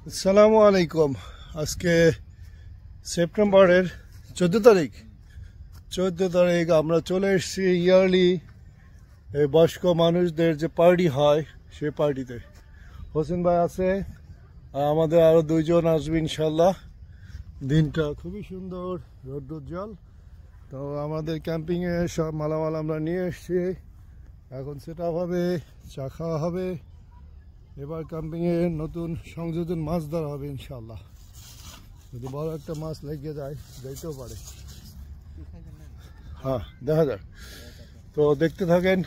আসসালামু আলাইকুম। আজকে সেপ্টেম্বরের 14 তারিখ আমরা চলে এসেছি ইয়ারলি এই বয়স্ক মানুষদের যে পার্টি হয় সেই পার্টিতে। হোসেন ভাই আছে আর আমাদের আরও দুইজন আসবে ইনশাল্লাহ। দিনটা খুবই সুন্দর, রৌদ্রোজ্জ্বল। তো আমাদের ক্যাম্পিংয়ে সব মালামাল আমরা নিয়ে এসেছি, এখন সেট আপ হবে, চা খাওয়া হবে। এবার ক্যাম্পিংয়ে নতুন সংযোজন মাছ ধরা হবে ইনশাল্লাহ। যদি বড় একটা মাছ লেগে যায়, যাইতেও পারে, হ্যাঁ দেখা যাক। তো দেখতে থাকেন।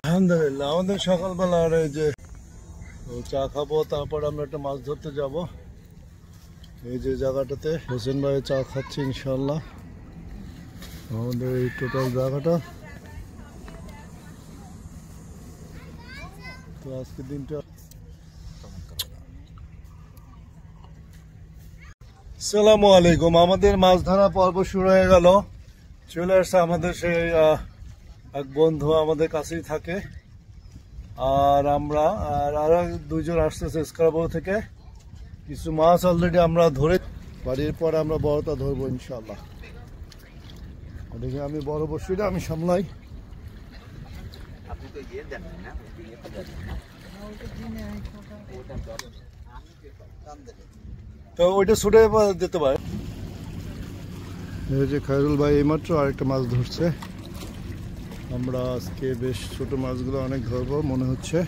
আলহামদুলিল্লাহ আমাদের সকালবেলা আর এই যে চা খাবো, তারপর আমরা একটা মাছ ধরতে যাব এই যে জায়গাটাতে। হোসেন ভাই চা খাচ্ছে ইনশাল্লাহ। আমাদের এই টোটাল জায়গাটা। তো আজকের দিনটা আসসালামু আলাইকুম। আমাদের মাছ ধরা পর্ব শুরু হয়ে গেল। চলে আসছে আমাদের সেই এক বন্ধু আমাদের কাছেই থাকে, আর আমরা আরো দুইজন আসতেছে স্কারবো থেকে। কিছু মাছ অলরেডি আমরা ধরে বাড়ির পর আমরা বড়টা ধরবো ইনশাল্লাহ। দেখি আমি বড় বড়শিটা আমি সামলাই। তো ওইটা ছুটে যেতে পারে। এই যে খায়রুল ভাই এইমাত্র আরেকটা মাছ ধরছে। আমরা আজকে বেশ ছোট মাছগুলো অনেক ধরবো মনে হচ্ছে।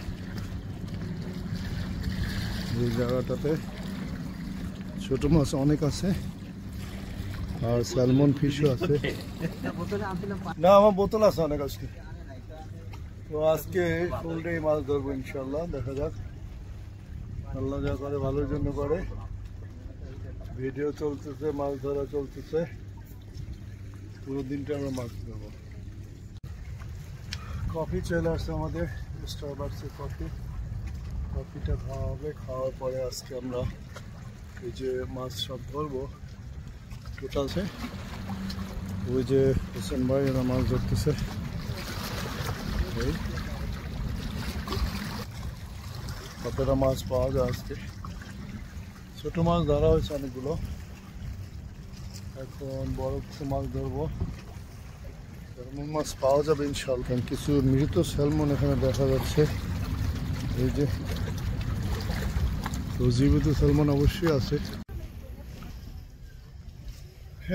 এই জায়গাটাতে ছোট মাছ অনেক আছে, আর স্যালমন ফিশও আছে। না আমার বোতল আছে অনেক আজকে। তো আজকে ফুল ডে মাছ ধরবো ইনশাল্লাহ, দেখা যাক। আল্লাহ যা করে ভালোর জন্য করে। ভিডিও চলতেছে, মাছ ধরা চলতেছে, পুরো দিনটা আমরা মাছ ধরবো। কফি চলে আসছে আমাদের, স্টারবাকসের কফিটা খাওয়া হবে। খাওয়ার পরে আজকে আমরা এই যে মাছ সব ধরবো টোটাল। ওই যে হোসেন ভাই এরা মাছ ধরতেছে। কতটা মাছ পাওয়া যায় আজকে। ছোট মাছ ধরা হয়েছে অনেকগুলো, এখন বড় কিছু মাছ ধরবো। স্যালমন মাছ পাওয়া যাবে ইনশাল্লাহ। কিছু মৃত স্যালমন এখানে দেখা যাচ্ছে। এই যে তো জীবিত স্যালমন অবশ্যই আছে।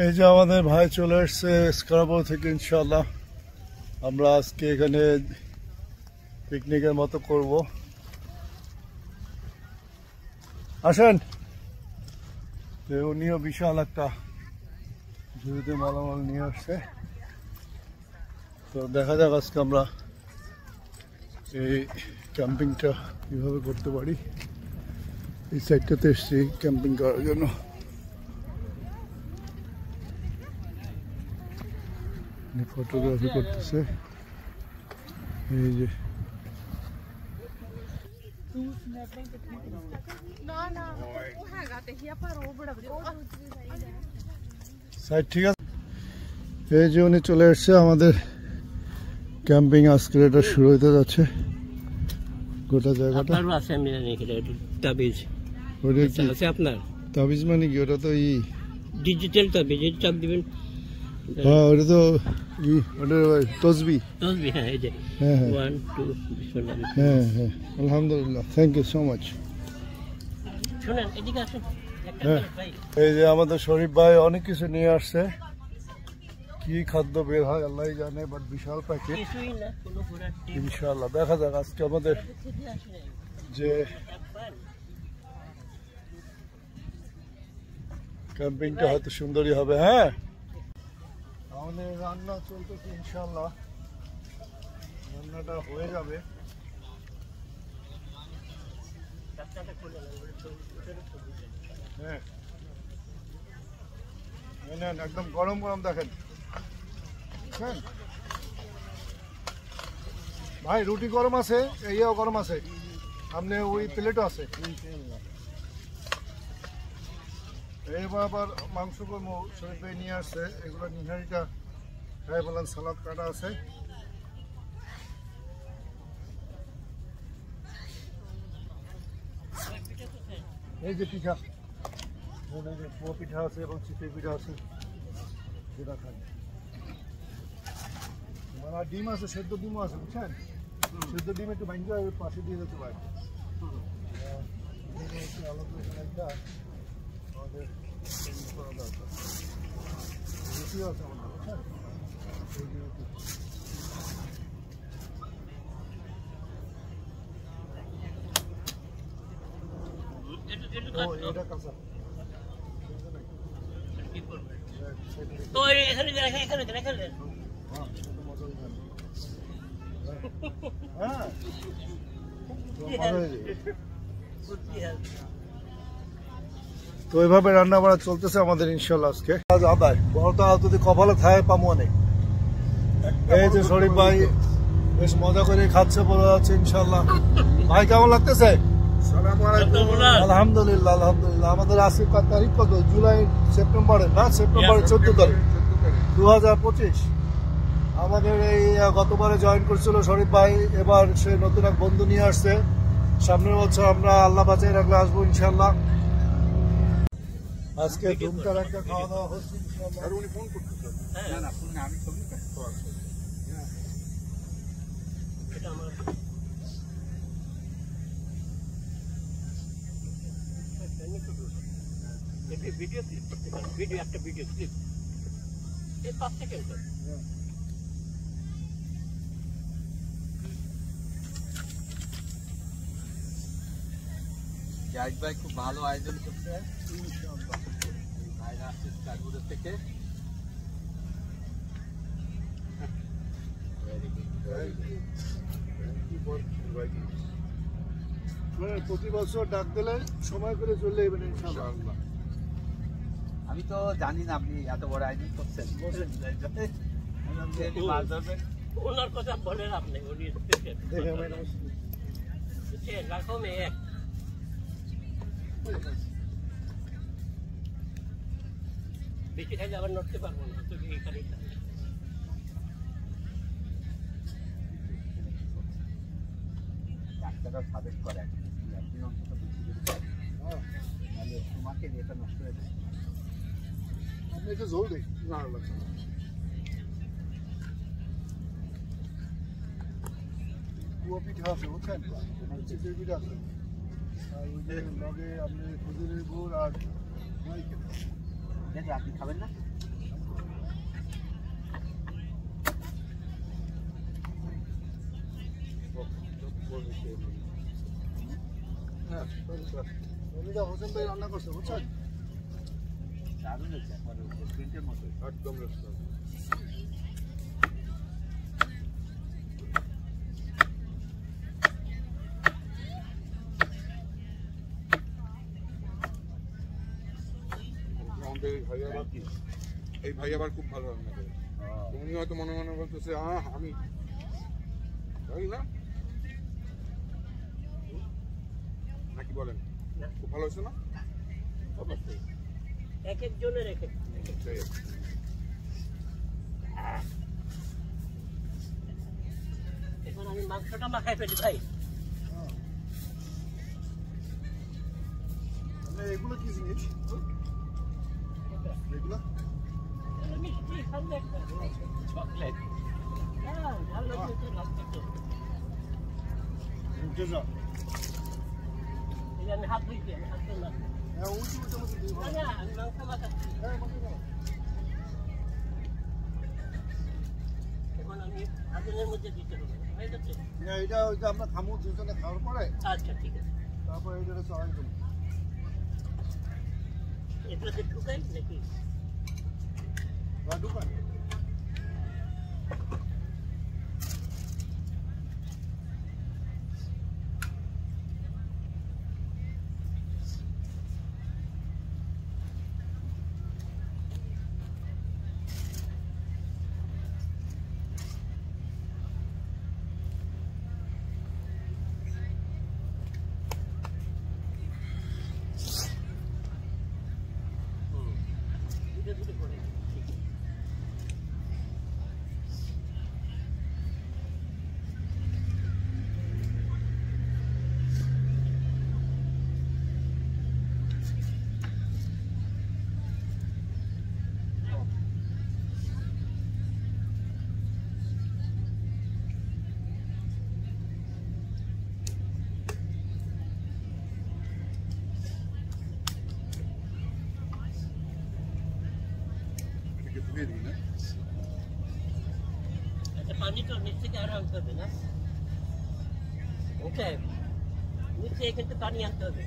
এই যে আমাদের ভাই চলে আসছে স্কারবো থেকে ইনশাল্লাহ। আমরা আজকে এখানে পিকনিকের মতো করব। আসেন। উনিও বিশাল একটা ঝুড়িতে মালামাল নিয়ে আসছে। তো দেখা যাক আজকে আমরা এই ক্যাম্পিংটা কীভাবে করতে পারি। এই সাইডটাতে এসছি ক্যাম্পিং করার জন্য। ফটোগ্রাফি করতেছে এই যে। ঠিক আছে, এই যে উনি চলে এসছে আমাদের ক্যাম্পিং। আজকে এটা শুরু হতে যাচ্ছে গোটা জায়গাটা। তাবিজ মানে কি? ওটা তো ডিজিটাল তাবিজ, চাপ দিবেন। হ্যাঁ ওটা তো ওটা তসবি। হ্যাঁ এই যে 1 2 বিসমিল্লাহ। হ্যাঁ হ্যাঁ আলহামদুলিল্লাহ, থ্যাংক ইউ সো মাচ। শুনেন এদিকে আসুন। এই যে আমাদের শরীফ ভাই অনেক কিছু নিয়ে আসছে। কি খাদ্য বের হয় আল্লাহ জানে, বাট বিশাল প্যাকেট ইনশাল্লাহ। দেখা যাক আজকে আমাদের যে ক্যাম্পিংটা হয়তো সুন্দরই হবে। হ্যাঁ আমাদের রান্না চলতেছে ইনশাল্লাহ, রান্নাটা হয়ে যাবে। হ্যাঁ একদম গরম গরম দেখেন। হ্যাঁ ভাই রুটি গরম আছে, ইয়েও গরম আছে, সামনে ওই প্লেটও আছে। এবার আবার মাংস করবো, শরীর ভাই নিয়ে আসছে এগুলো। নিহারিটা খাই বললাম, সালাদ কাটা আছে। এই যে পিঠা, মনে যে পোয়া পিঠা আছে এবং চিতই পিঠা আছে, যেটা খান। মানে আর ডিম আছে, সেদ্ধ ডিমও আছে, বুঝছেন? সেদ্ধ ডিম একটু ভাঙতে হবে, পাশে দিয়ে যেতে পারে। আলাদা একটা আমাদের করা দরকার। রুটিও আছে আমাদের, বুঝছেন? এই যে রুটি। এটা কাঁচা। তো এখানে এখানে এখানে এখানে তো এইভাবে রান্না বান্না চলতেছে আমাদের ইনশাল্লাহ আজকে। আদায় বড়টা যদি কপালে খায় পামু অনেক। এই যে শরীফ ভাই বেশ মজা করে খাচ্ছে বলা যাচ্ছে ইনশাল্লাহ। ভাই কেমন লাগতেছে? আলহামদুলিল্লাহ আলহামদুলিল্লাহ। আমাদের আজকে তারিখ কত? জুলাই সেপ্টেম্বরের না, সেপ্টেম্বরের 14 তারিখ 2025। আমাদের এই গতবারে জয়েন করছিল শরীফ ভাই, এবার সে নতুন এক বন্ধু নিয়ে আসছে। সামনের বছর আমরা আল্লাহ বাঁচিয়ে রাখলে আসবো ইনশাল্লাহ। আজকে ধুমকার একটা খাওয়া দাওয়া হচ্ছে ইনশাল্লাহ। উনি ফোন করতেছেন? না না ফোন না, আমি ছবি কাটতে পারছি। এটা আমার ভিডিও ক্লিপ করতে পারেন, ভিডিও একটা ভিডিও ক্লিপ এই 5 সেকেন্ড। জাহিদ ভাই খুব ভালো আয়োজন করছে, ভাইরা আসছে চাঁদপুরের থেকে। প্রতি বছর ডাক দিলে সময় করে চলে যাবেন ইনশাআল্লাহ। আমি তো জানি না আপনি এত বড় আয়োজন করছেন। ওনার কথা বলেন আপনি, উনি লাখো মে এক। বেশি খাইলে আবার নড়তে পারবো না, তো এখানে ডাক্তাররা সাজেস্ট করে একদিন অন্তত বেশি করে তাহলে তোমাকে এটা নষ্ট হয়ে যায়। আপনি একটু জল দিই না লাগবে। কুয়া পিঠা আছে, বুঝছেন? চিতই পিঠা আছে, আর ওই যে লগে আপনি খেজুরের গুড় আর নারকেল। দেখো আপনি খাবেন না? হ্যাঁ, হোসেন ভাই রান্না করছে, বুঝছেন? দারুণ হয়েছে, একবারে রেস্টুরেন্টের মতো। একদম রেস্টুরেন্ট। আমাদের এই ভাই আবার খুব ভালো রান্না করে। উনি হয়তো মনে মনে বলতেছে আমি জানি না, নাকি বলেন? খুব ভালো হয়েছে না? অবশ্যই এক একজনের এক এক। এখন আমি মাংসটা মাখাই ফেলি ভাই। এগুলো কি জিনিস? এগুলো মিষ্টি খালি একটা চকলেট। হ্যাঁ, ভালো লাগছে লাগছে। এই আমি হাত ধুইছি, আমি হাত ধুলাম। হ্যাঁ, ওই তো না না, আমি মাংস মাখাচ্ছি। এখন আমি আগুনের মধ্যে দিতে হবে, হয়ে যাচ্ছে? না, এটা ওই যে আমরা খামু দুজনে খাওয়ার পরে, আচ্ছা ঠিক আছে। তারপরে এটা চড়াই দেবো। এগুলোতে ঢুকাই নাকি? ঢুকান। ধুয়ে দিই না আচ্ছা পানি তো নিচ থেকে আরো আনতে হবে না ওকে নিচে এখান থেকে পানি আনতে হবে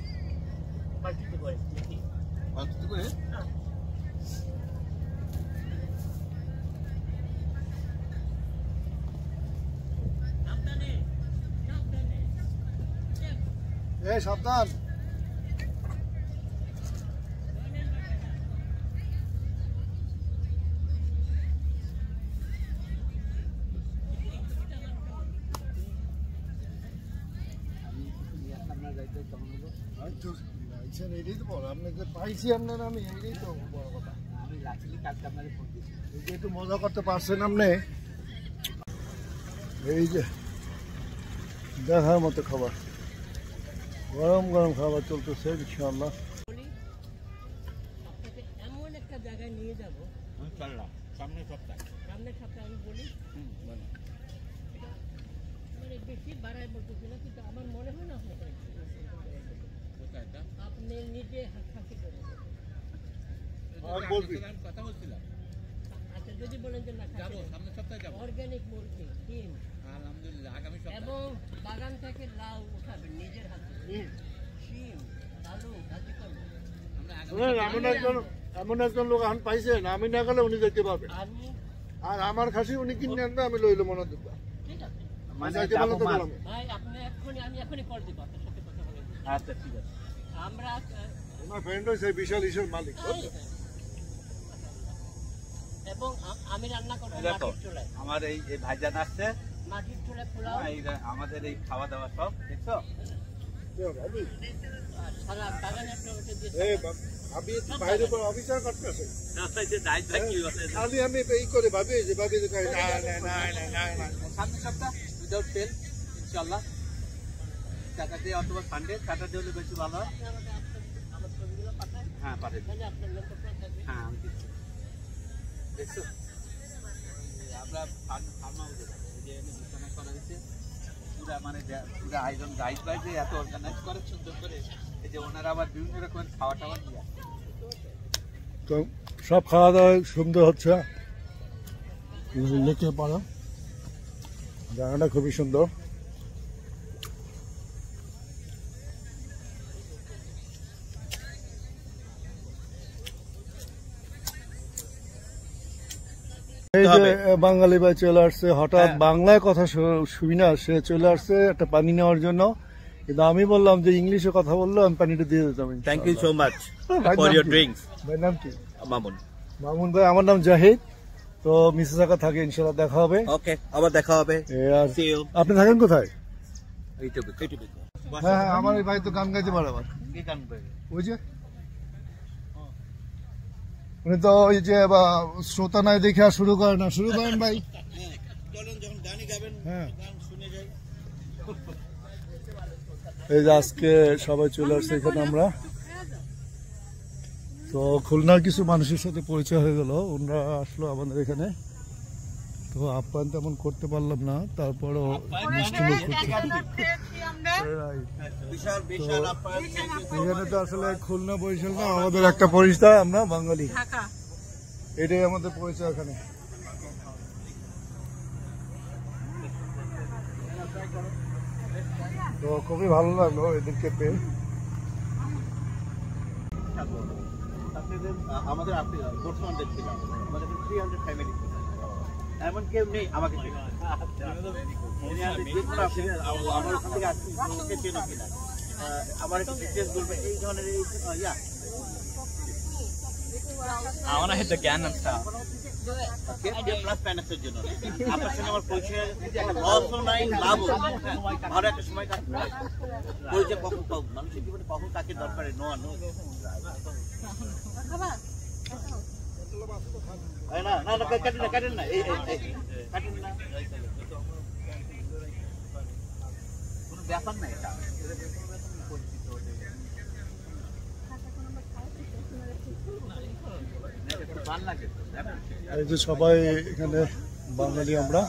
বালতিতে করে নাকি বালতিতে করে হ্যাঁ। সাবধানে সাবধানে এই সাবধান। আমি কিছু নিয়ে আসলাম না যাইতে তখন হলো এটাই তো বড়, আপনাকে পাইছি আপনার আমি, এইটাই তো বড় কথা। আমি লাস্টলি কালকে আপনাদের ফোন দিয়েছি এই যে একটু মজা করতে পারছেন আপনি, এই যে দেখার মতো খাবার, গরম গরম খাবার চলতেছে ইনশাআল্লাহ। বলি আপনাকে এমন একটা জায়গায় নিয়ে যাব আমি চললাম সামনের সপ্তাহে সামনের সপ্তাহে আমি বলি বলো মানে বেশি বাড়ায় বলতেছি না কিন্তু আমার মনে হয় না আপনাকে কোথায় এটা আপনি নিজে হাসি করে বলবি কথা বলছিলাম আচ্ছা যদি বলেন যে না যাবো সামনের সপ্তাহে যাবো অর্গানিক মুরগি ডিম আলহামদুলিল্লাহ আগামী সপ্তাহে এবং বাগান থেকে লাউ উঠাবেন নিজের হাতে শিম আলু ভাজি করবেন আমরা এমন একজন লোক এখন পাইছেন, আমি না গেলে উনি দেখতে পাবেন। আমি আর আমার খাসি উনি কিনে আনবে, আমি লইলে মনে দিব। ঠিক আছে যাইতে পারলে তো বললাম। ভাই আপনি আমি এখনই কল দিব আপনার সাথে কথা বলে আচ্ছা ঠিক আছে আমরা আমার ফ্রেন্ড হয়েছে বিশাল ইসের মালিক। এবং আমি রান্না করবো দেখো মাটির চুলায় আমার এই ভাইজান আসছে মাটির চুলায় পোলাও আমাদের এই খাওয়া দাওয়া সব দেখছো আর সারা বাগানের টমেটো দিয়ে আমি একটু বাইরে পর অফিসার করতেছে, কি খালি আমি এই করে ভাবি যে ভাবি যে না না না না না না। সামনের সপ্তাহ উইদাউট ফেল ইনশাল্লাহ স্যাটারডে অথবা সানডে স্যাটারডে হলে বেশি ভালো হয় আমার ছবিগুলো পাঠান হ্যাঁ পারেন তাহলে আপনার নম্বরটা থাকবে হ্যাঁ আমি দিচ্ছি দেখছো আমরা ফার্ম হাউসে এই যে এনে বিছানা করা হয়েছে পুরা মানে পুরা আয়োজন গাইড বাইড এত অর্গানাইজ করে সুন্দর করে এই যে ওনারা আবার বিভিন্ন রকমের খাওয়া টাওয়া দিয়ে তো সব খাওয়া দাওয়া সুন্দর হচ্ছে, লেকে পাড়া জায়গাটা খুবই সুন্দর। এই যে বাঙালি ভাই চলে আসছে হঠাৎ, বাংলায় কথা শুনি না, সে চলে আসছে একটা পানি নেওয়ার জন্য, কিন্তু আমি বললাম যে ইংলিশে কথা বললো আমি পানিটা দিয়ে দিতাম। Thank you so much ভাইয়ের for নাম your কি? drinks, ভাইয়ের নাম কি? Mamun. মামুন ভাই, আমার নাম জাহিদ। তো মিসেসাকা থাকে, ইনশাল্লাহ দেখা হবে। Okay, আবার দেখা হবে। আর See you. আপনি থাকেন কোথায়? YouTube. হ্যাঁ হ্যাঁ, আমার এই ভাই তো গান গাইতে পারে আবার, কি গান করে ওই যে উনি তো ওই যে শ্রোতা নাই দেখে আর শুরু করেন না, শুরু করেন ভাই। চলুন যখন গানই গাবেন হ্যাঁ, গান শুনে যাই এই যে আজকে সবাই চলে আসছে এখানে আমরা। তো খুলনার কিছু মানুষের সাথে পরিচয় হয়ে গেল, ওনারা আসলো আমাদের এখানে। তো আপ্যায়ন তেমন করতে পারলাম না, তারপরও মিষ্টিমুখ করতে। Right. বিশাল বিশাল আপনার এখানে তো আসলে খুলনা বরিশাল না, আমাদের একটা পরিচয়, আমরা বাঙালি, এটাই আমাদের পরিচয় এখানে। তো খুবই ভালো লাগলো এদেরকে পেয়ে। আমাদের বর্তমান দেখছিলাম আমাদের 300 ফ্যামিলি এমন কেউ নেই আমাকে আমার ওখান থেকে আসছি চেনো কিনা আমার একটু ডিটেলস বলবে এই ধরনের ইয়া I want to hit the Gangnam style. Plus প্যানেসের জন্য আপনার সঙ্গে আমার পরিচয় লসও নাই লাভও ভালো একটা সময় কাটবে পরিচয় কখন পাবো মানুষের জীবনে কখন কাকে দরকারে নো নো না না না কাটেন না এই কাটেন না কোনো ব্যাপার না এটা ভালো লাগে এই যে সবাই এখানে বাঙালি আমরা,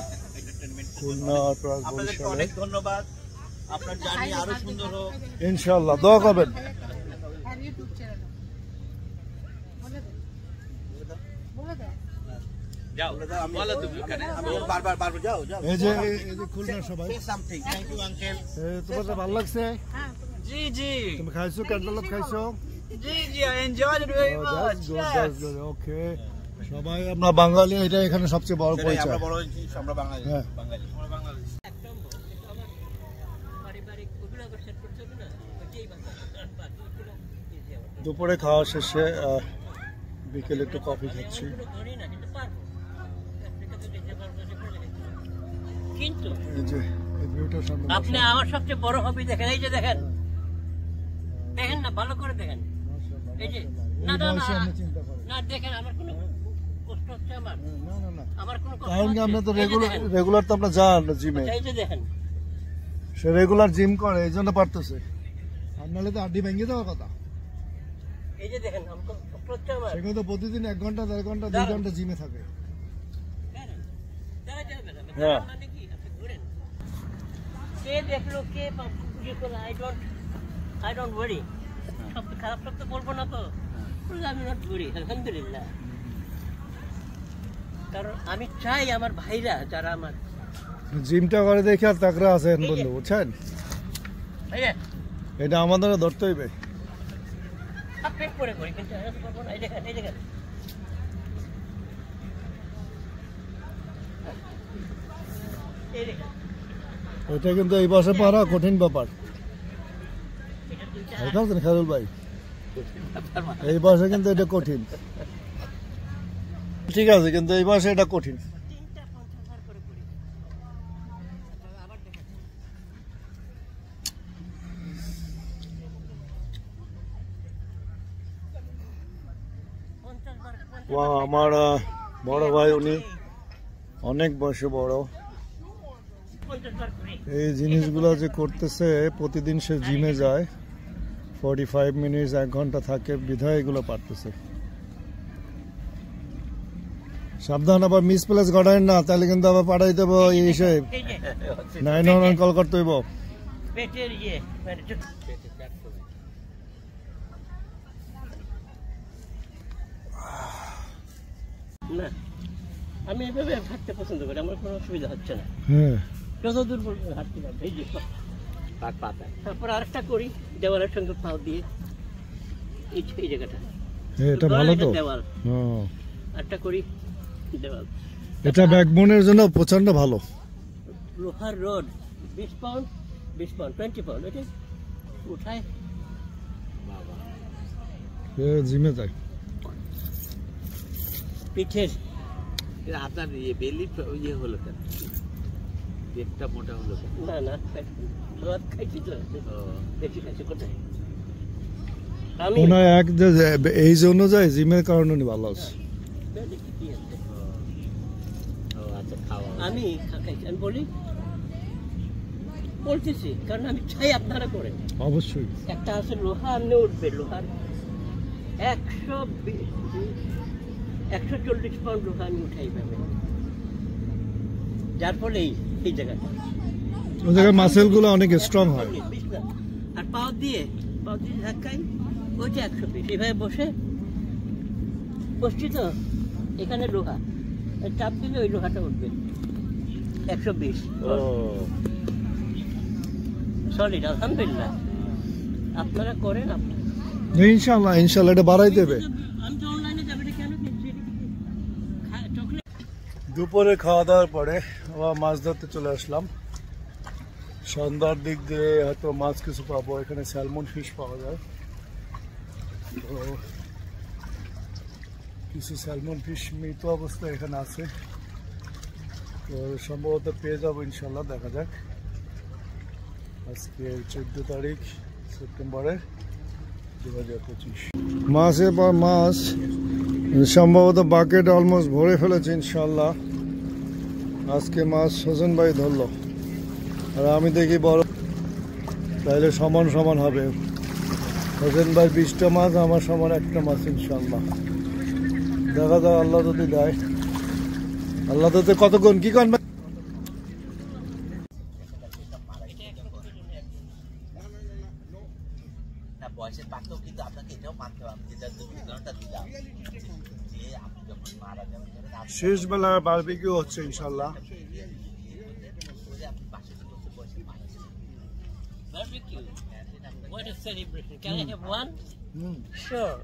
খুলনা প্লাস আপনাদেরকে বরিশালে। অনেক ধন্যবাদ আপনার জার্নি আরো সুন্দর হোক ইনশাআল্লাহ দোয়া করবেন। যাও বলো তুমি ওখানে বারবার যাও যাও এই যে খুলনা সবাই সামথিং থ্যাংক ইউ আঙ্কেল তোমার তো ভালো লাগছে জি জি তুমি খাইছো ক্যান্ডেলত খাইছো জি জি I enjoyed it very much okay সবাই আমরা বাঙালি, এটা এখানে সবচেয়ে বড় পরিচয়। আমরা বড় আমরা বাঙালি হ্যাঁ। বাঙালি আমরা বাঙালি পারিবারিক ওগুলো আবার সেট করতে হবে না ওইটাই বাচ্চা দুপুরে খাওয়া শেষে বিকেলে একটু কফি খাচ্ছি। কোনো ধরি না কিন্তু পারবো আফ্রিকাতে যেতে পারবো কিন্তু এই যে এই ভিউটার সামনে আপনি আমার সবচেয়ে বড় হবি দেখেন, এই যে দেখেন দেখেন না, ভালো করে দেখেন এই যে না না না না দেখেন আমার কোনো কষ্ট হচ্ছে আমার কোনো কষ্ট কারণ কি হচ্ছে? আমরা তো এই যে দেখেন, রেগুলার তো আমরা যান জিমে, এই যে দেখেন সে রেগুলার জিম করে এই জন্য পারতেছে, আর নাহলে তো আড্ডি ভেঙে দেওয়ার কথা। এই যে দেখেন আমার কোনো কষ্ট হচ্ছে আমার সেখানে তো প্রতিদিন 1 ঘন্টা 1.5 ঘন্টা 2 ঘন্টা জিমে থাকে। দাঁড়া যাবে না হ্যাঁ। মানে কি আপনি ঘুরেন কে দেখলো কে ইয়ে করলো আই ডোন্ট ওয়ারি সব খারাপ সব তো বলবো না তো আমি নট ওয়ারি আলহামদুলিল্লাহ। কারণ আমি চাই আমার ভাইরা যারা আমার জিমটা করে দেখে আর তাকরা আছেন বন্ধু, বুঝছেন, এই যে এটা আমাদের ধরতে হইবে। হাফ পেট করে করি কিন্তু আমি করবো না। এই দেখেন এই দেখেন এই দেখেন এটা কিন্তু এই বছর পারা কঠিন ব্যাপার, এটা দুইটা বুঝছেন খায়রুল ভাই, এই বছর কিন্তু এটা কঠিন। ঠিক আছে, কিন্তু এই বছর এটা কঠিন। 3টা 50 বার করে করি। আবার দেখেন আমার বড় ভাই, উনি অনেক বয়সে বড়, 50 বার করি। এই জিনিসগুলো যে করতেছে প্রতিদিন সে জিমে যায় 45 মিনিট 1 ঘন্টা থাকে, বিধায় এগুলো পারতেছে। সাবধান, আবার মিস প্লেস ঘটায় না, তাহলে কিন্তু আবার পাঠাই দেবো এই হিসেবে এই যে 911 কল করতে হইব। পেটের ইয়ে মানে না আমি এভাবে হাঁটতে পছন্দ করি, আমার কোনো অসুবিধা হচ্ছে না, হ্যাঁ, যত দূর পর্যন্ত হাঁটতে পারবো। এই যে পাক পাতা তারপর আরেকটা করি দেওয়ালের সঙ্গে পাও দিয়ে এই জায়গাটা এটা ভালো তো। দেওয়াল হ্যাঁ, আরেকটা করি দেওয়াল। এটা ব্যাকবোনের জন্য প্রচন্ড ভালো। লোহার রড 20 পাউন্ড 20 পাউন্ড এটা উঠায় জিমে যায়। পিঠের আপনার ইয়ে বেলি ইয়ে হলো কেন, পেটটা মোটা হলো কেন? না না রড খাইছি তো বেশি খাইছি কোথায় আমি ওনার এক যে এই যে অনুযায়ী জিমের কারণে উনি ভালো আছে। দেখি কি আছে। ও আচ্ছা, খাওয়া আমি খাইছি, আমি বলতেছি কারণ আমি চাই আপনারা করেন। অবশ্যই একটা আছে লোহা, আপনি উঠবে লোহার 140 পাউন্ড লোহা আমি উঠাই পাবে, যার ফলে এই জায়গাটা ওই জায়গায় মাসেল গুলো অনেক স্ট্রং হয়। আর পাও দিয়ে ধাক্কাই ওইটা 120 এভাবে বসছি তো, এখানে লোহা চাপ দিলে ওই লোহাটা উঠবে 120 সলিড। আলহামদুলিল্লাহ আপনারা করেন। ইনশাল্লাহ ইনশাল্লাহ এটা বাড়াই দেবে। আমি তো অনলাইনে যাবে কেন কিনছি চকলেট। দুপুরে খাওয়া দাওয়ার পরে আবার মাছ ধরতে চলে আসলাম। সন্ধ্যার দিক দিয়ে হয়তো মাছ কিছু পাবো, এখানে স্যালমন ফিশ পাওয়া যায়, তো কিছু স্যালমন ফিশ মৃত অবস্থায় এখানে আছে, তো সম্ভবত পেয়ে যাবো ইনশাল্লাহ, দেখা যাক। আজকে 14 তারিখ সেপ্টেম্বরের 2025। মাছের পর মাছ সম্ভবত বাকেট অলমোস্ট ভরে ফেলেছে ইনশাল্লাহ। আজকে মাছ হোসেন ভাই ধরলো, আর আমি দেখি বড়, তাইলে সমান সমান হবে। হোসেন ভাই 20টা মাছ, আমার সমান একটা মাছ ইনশাল্লাহ। দেখা যাক আল্লাহ যদি দেয়। আল্লাহ তো কতক্ষণ কি কন বয়সের পার্থক্য কিন্তু আপনাকে এটাও মানতে হবে, আমি যেটা উদাহরণটা দিলাম যে আপনি যখন মারা যাবেন শেষ বেলার বারবিকিউ হচ্ছে ইনশাল্লাহ। আপনি 62 বছর বয়সে মারা যাবেন। Barbecue. What a celebration. Can I have one? Hmm Sure.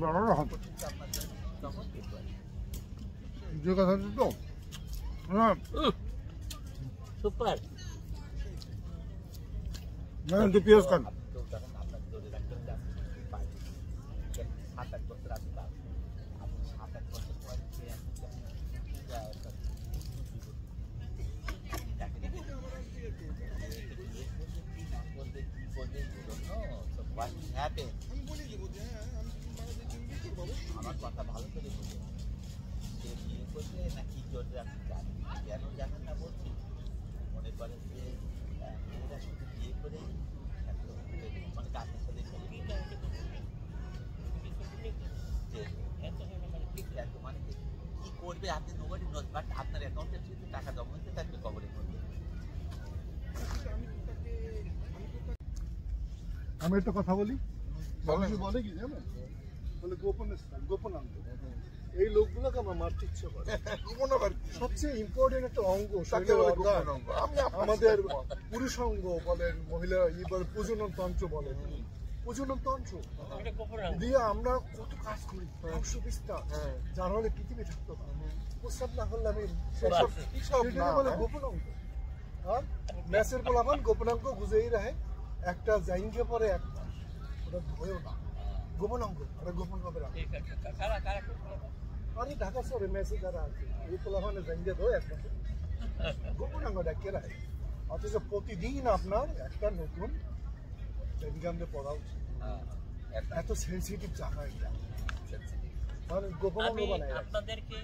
ভালো হবে যে কথা তো হ্যাঁ Super. তো পিয়াজ খান। আপনার ধরে রাখতে হবে আপনি 7-8 বছর আপনি বাঁচবেন। আপনি 7-8 বছর পরে আমার কথা ভালো করে বুঝুন, সে বিয়ে করলে না কি করবে আপনি জানেন, কেন জানেন না বলছি। মনে করেন যে এরা শুধু বিয়ে করেই মানে কাজের সাথে মানে কি করবে আপনি নোবডি নোজ, বাট আপনার অ্যাকাউন্টে কিন্তু টাকা জমা হতে থাকবে কবরের মধ্যে। আমি একটা কথা বলি, বলে কি জানেন, বলে গোপনাঙ্গ। এই লোকগুলোকে আমার মারতে ইচ্ছে করে। সবচেয়ে ইম্পর্টেন্ট একটা অঙ্গ আমাদের পুরুষ অঙ্গ বলেন, মহিলা বলে প্রজনন তন্ত্র বলেন, প্রজনন তন্ত্র দিয়ে আমরা কত কাজ করি, বংশ বিস্তার, যার হলে পৃথিবী থাকতো না। প্রস্তাব না করলে আমি বলে গোপন অঙ্গ। আর ম্যাচের পোলাপান গোপনাঙ্গ গুজেই রাখে, একটা জাইনকে পরে এক মাস, ওটা ধরেও না গোপন অঙ্গ, ওটা গোপন ভাবে রাখে। আরে ঢাকা শহরে ম্যাচে যারা আছে এই পোলাপানে জাইনকে ধরে এক মাসে গোপন অঙ্গ ডাকিয়ে রাখে। অথচ প্রতিদিন আপনার একটা নতুন জাইনকে পড়া উচিত। এত সেন্সিটিভ জায়গা এটা, মানে গোপন অঙ্গ বানায়। আপনাদেরকে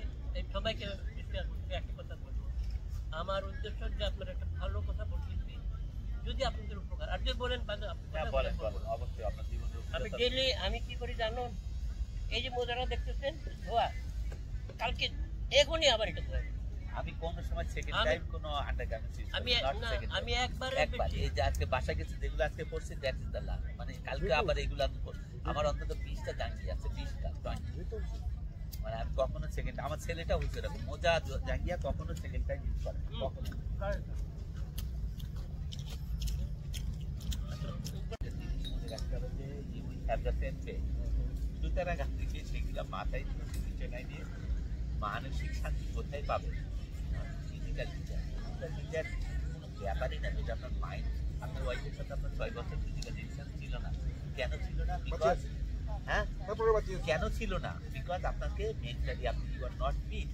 সবাইকে একটা কথা বলবো, আমার উদ্দেশ্য যে আপনার একটা ভালো কথা বলতেছি, যদি আপনাদের উপকার। আর যদি বলেন অবশ্যই আপনার জীবনে আমি ডেইলি আমি কি করি জানো, এই যে মোজাটা দেখতেছেন ধোয়া, কালকে এখনই আবার এটা ধোয়া। আমি কোন সময় সেকেন্ড টাইম কোনো আন্ডারগার্মেন্টস ইউজ করি না, আমি একবার এই যে আজকে বাসা গেছে যেগুলো আজকে পড়ছি দ্যাট ইজ দ্য লাস্ট, মানে কালকে আবার এগুলো আমি আমার অন্তত 20টা জাঙ্গি আছে, 20টা মানে আমি কখনো সেকেন্ড, আমার ছেলেটা হয়েছে এরকম মোজা জাঙ্গিয়া কখনো সেকেন্ড টাইম ইউজ করে কখনো। সুতরাং আপনি সেগুলো মাথায় বিছানায় দিয়ে মানসিক শান্তি কোথায় পাবেন? ফিজিক্যাল নিজের কোনো ব্যাপারই না। যেটা আপনার মাইন্ড, আপনার ওয়াইফের সাথে আপনার 6 বছর ফিজিক্যাল রিলেশন ছিল না, কেন ছিল না? বিকজ কেন ছিল না? বিকজ আপনাকে মেন্টালি আপনি ইউ আর নট ফিট।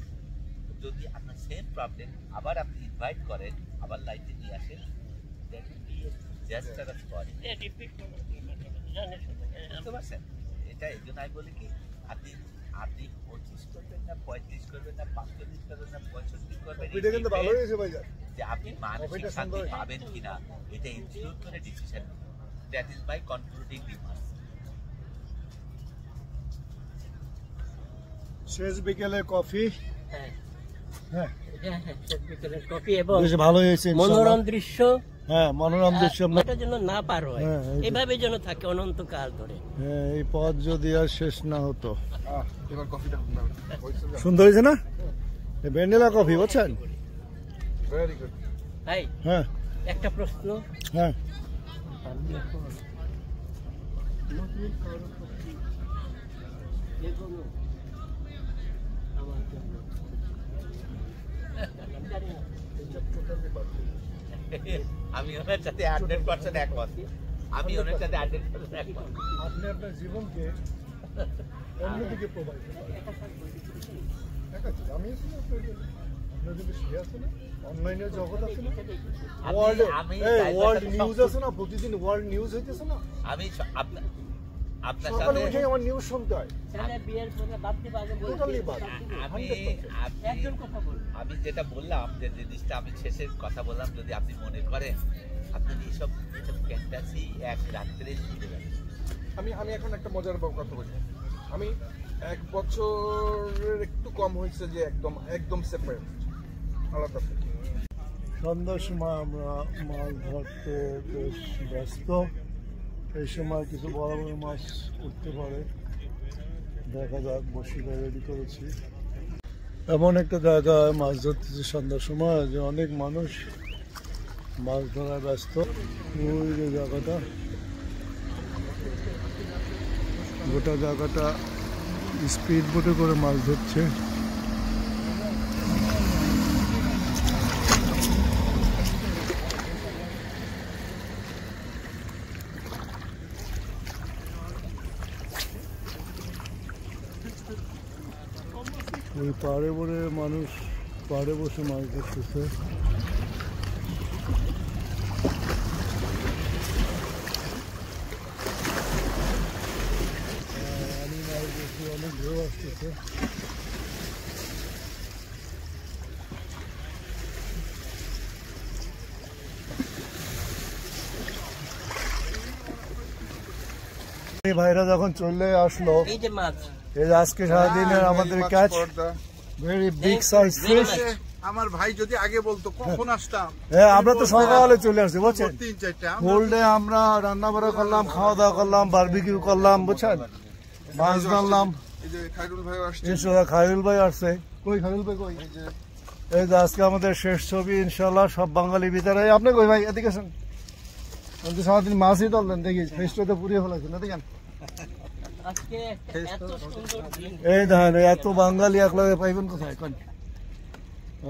যদি আপনার সেম প্রবলেম আবার আপনি ইনভাইট করেন, আবার লাইফে নিয়ে আসেন, that will be just a story. বুঝতে পারছেন? এটা এই জন্য আমি বলি কি, আপনি 25 করবেন না, 35 করবেন না, 45 করবেন না, 65 করবেন, যে আপনি মানসিক শান্তি পাবেন কিনা এটা ইনক্লুড করে decision. That is my concluding remarks. শেষ বিকেলে কফি, হ্যাঁ কফি এবং ভালো হয়েছে, মনোরম দৃশ্য, হ্যাঁ মনোরম দৃশ্য এটা যেন না পার হয়, এভাবে যেন থাকে অনন্তকাল ধরে। এই পথ যদি আর শেষ না হতো। এবার কফিটা সুন্দর হয়েছে না? ভ্যানিলা কফি বুঝছেন? Very good. ভাই হ্যাঁ একটা প্রশ্ন, হ্যাঁ আমি ওনার সাথে 100% একমত। আমি ওনার সাথে 100% একমত। আপনি আপনার জীবনকে অন্যদিকে প্রবাহিত করেন। আমি আছি না আপনার জন্য, আপনার জন্য সে আছে না, অনলাইনের জগৎ আছে না, ওয়ার্ল্ড নিউজ আছে না, প্রতিদিন ওয়ার্ল্ড নিউজ হইতেছে না। আমি আপনার সকালে সাথে উঠে আমার নিউজ শুনতে হয়। আমি যেটা বললাম, যে জিনিসটা আমি শেষের কথা বললাম, যদি আপনি মনে করেন আপনার এইসব ফ্যান্টাসি এক রাত্রে ভুলে যাবেন। আমি এখন একটা মজার কথা বলি। আমি 1 বছরের একটু কম হয়েছে যে একদম সেপারেট, আলাদা। সন্ধ্যার সময় আমরা মাছ ধরতে বেশ ব্যস্ত। এই সময় কিছু বড় বড় মাছ উঠতে পারে, দেখা যাক। বসিটা রেডি করেছি। এমন একটা জায়গায় মাছ ধরতেছি সন্ধ্যার সময় যে অনেক মানুষ মাছ ধরায় ব্যস্ত। ওই যে জায়গাটা, গোটা জায়গাটা স্পিড বোটে করে মাছ ধরছে। ওই পাড়ে পড়ে মানুষ পাড়ে বসে মাছ ধরতেছে। আমি মাছ ধরছি, অনেক ঢেউ আসতেছে। এই ভাইরা যখন চলে আসলো, এই যে মাছ, এই যে আজকে সারাদিনের আমাদের catch, very big size fish. আমার ভাই যদি আগে বলতো কখন আসতাম। হ্যাঁ, আমরা তো সকালে চলে আসছি বুঝছেন। 3-4টা ফুল ডে আমরা রান্না বান্না করলাম, খাওয়া দাওয়া করলাম, বারবিকিউ করলাম বুঝছেন, মাছ ধরলাম। এই যে খায়রুল ভাই আসছে। ইনশাল্লাহ খায়রুল ভাই আসছে। কই খায়রুল ভাই কই? এই যে আজকে আমাদের শেষ ছবি ইনশাল্লাহ, সব বাঙালি ভিতরে। আপনি কই ভাই? এদিকে আসেন। আপনি সারাদিন মাছই ধরলেন, দেখি ফেসটা তো পুড়িয়ে ফেলাছেন। দেখেন আজকে এত সুন্দর দিন। এই দেখেন, এত বাঙালি একলাগে পাইবেন কোথায়? কোন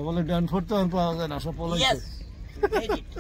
বলে ড্যানফোর্ড তো আর পাওয়া যায় না, সব পলাইছে। Yes, made it.